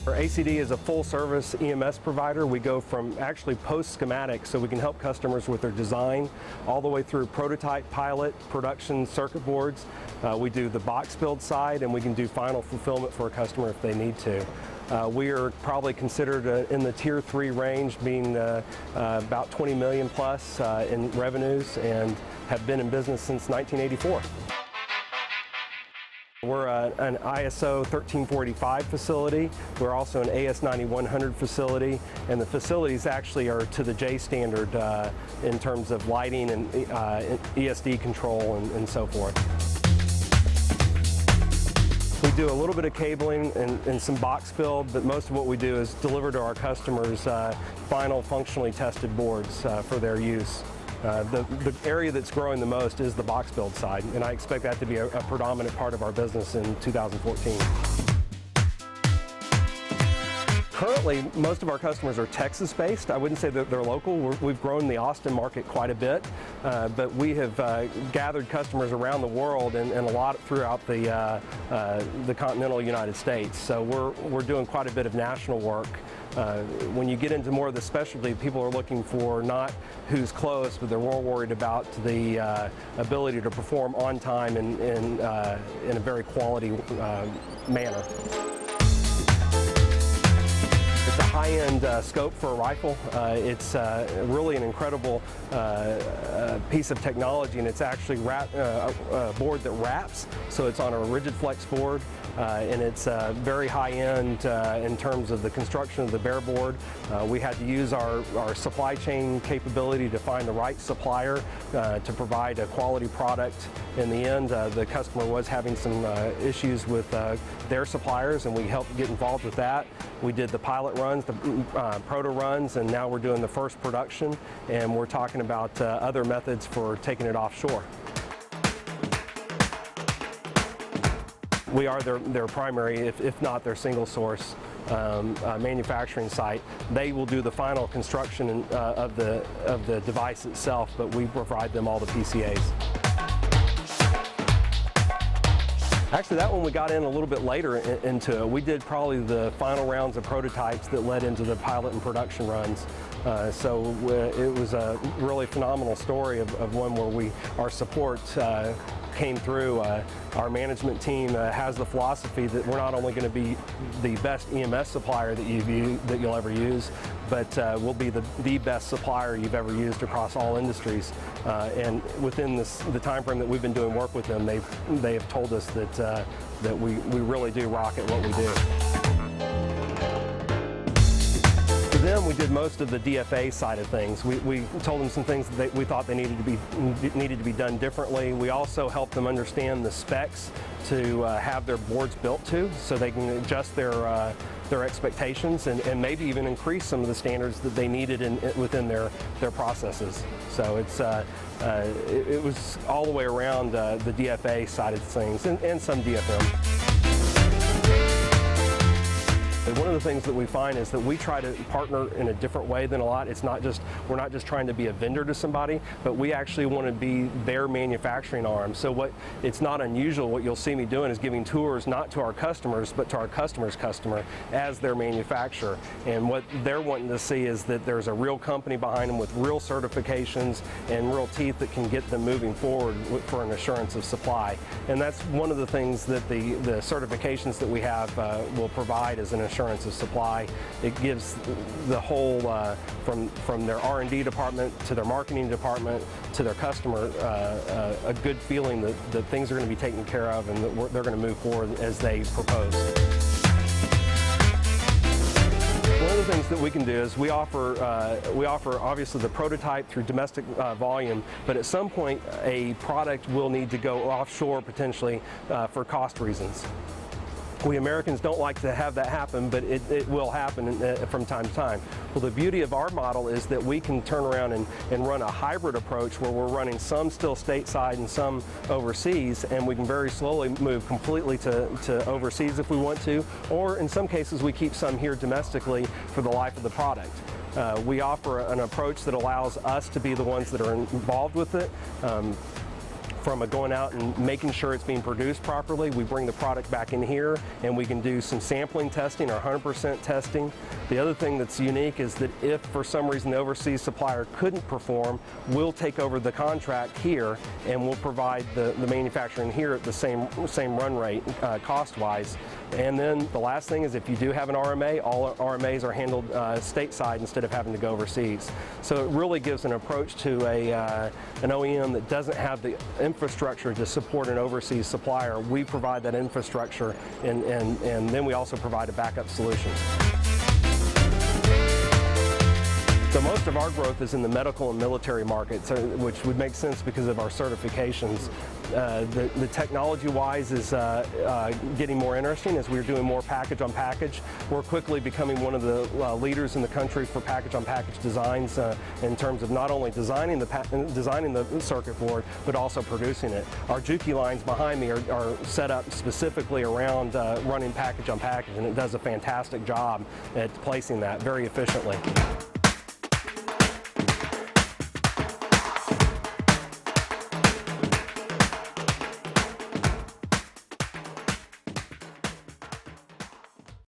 Our ACD is a full-service EMS provider. We go from actually post-schematic, so we can help customers with their design, all the way through prototype, pilot, production, circuit boards. We do the box build side, and we can do final fulfillment for a customer if they need to. We are probably considered in the Tier 3 range, being about 20 million plus in revenues, and have been in business since 1984. We're an ISO 1345 facility. We're also an AS 9100 facility, and the facilities actually are to the J standard in terms of lighting and ESD control and so forth. We do a little bit of cabling and some box build, but most of what we do is deliver to our customers final functionally tested boards for their use. The area that's growing the most is the box build side, and I expect that to be a predominant part of our business in 2014. Currently, most of our customers are Texas-based. I wouldn't say that they're local. We've grown the Austin market quite a bit, but we have gathered customers around the world and a lot throughout the continental United States. So we're doing quite a bit of national work. When you get into more of the specialty, people are looking for not who's close, but they're more worried about the ability to perform on time and in a very quality manner. It's a high-end scope for a rifle. It's really an incredible piece of technology, and it's actually a board that wraps, so it's on a rigid flex board. And it's very high-end in terms of the construction of the bare board. We had to use our supply chain capability to find the right supplier to provide a quality product. In the end, the customer was having some issues with their suppliers, and we helped get involved with that. We did the pilot runs, the proto runs, and now we're doing the first production, and we're talking about other methods for taking it offshore. We are their primary, if not their single source manufacturing site. They will do the final construction of the device itself, but we provide them all the PCAs. Actually, that one we got in a little bit later into. We did probably the final rounds of prototypes that led into the pilot and production runs. So it was a really phenomenal story of one where our support came through. Our management team has the philosophy that we're not only going to be the best EMS supplier that you'll ever use, but we'll be the best supplier you've ever used across all industries. And within the time frame that we've been doing work with them, they have told us that we really do rock at what we do. For them, we did most of the DFA side of things. We told them some things that we thought they needed to be done differently. We also helped them understand the specs to have their boards built to, so they can adjust their expectations and maybe even increase some of the standards that they needed within their processes. So it was all the way around the DFA side of things and some DFM. One of the things that we find is that we try to partner in a different way than a lot. We're not just trying to be a vendor to somebody, but we actually want to be their manufacturing arm. So it's not unusual. What you'll see me doing is giving tours not to our customers, but to our customer's customer as their manufacturer. And what they're wanting to see is that there's a real company behind them with real certifications and real teeth that can get them moving forward for an assurance of supply. And that's one of the things that the certifications that we have will provide as an assurance of supply. It gives the whole, from their R&D department to their marketing department to their customer, a good feeling that things are going to be taken care of and that they're going to move forward as they propose. One of the things that we can do is we offer obviously the prototype through domestic volume, but at some point a product will need to go offshore potentially for cost reasons. We Americans don't like to have that happen, but it will happen from time to time. Well, the beauty of our model is that we can turn around and run a hybrid approach where we're running some still stateside and some overseas, and we can very slowly move completely to overseas if we want to, or in some cases we keep some here domestically for the life of the product. We offer an approach that allows us to be the ones that are involved with it. from going out and making sure it's being produced properly. We bring the product back in here and we can do some sampling testing or 100% testing. The other thing that's unique is that if for some reason the overseas supplier couldn't perform, we'll take over the contract here and we'll provide the manufacturing here at the same run rate cost-wise. And then the last thing is if you do have an RMA, all RMAs are handled stateside instead of having to go overseas. So it really gives an approach to an OEM that doesn't have the infrastructure to support an overseas supplier. We provide that infrastructure and then we also provide a backup solution. So most of our growth is in the medical and military markets, which would make sense because of our certifications. The technology-wise is getting more interesting as we're doing more package on package. We're quickly becoming one of the leaders in the country for package on package designs in terms of not only designing the circuit board, but also producing it. Our Juki lines behind me are set up specifically around running package on package, and it does a fantastic job at placing that very efficiently.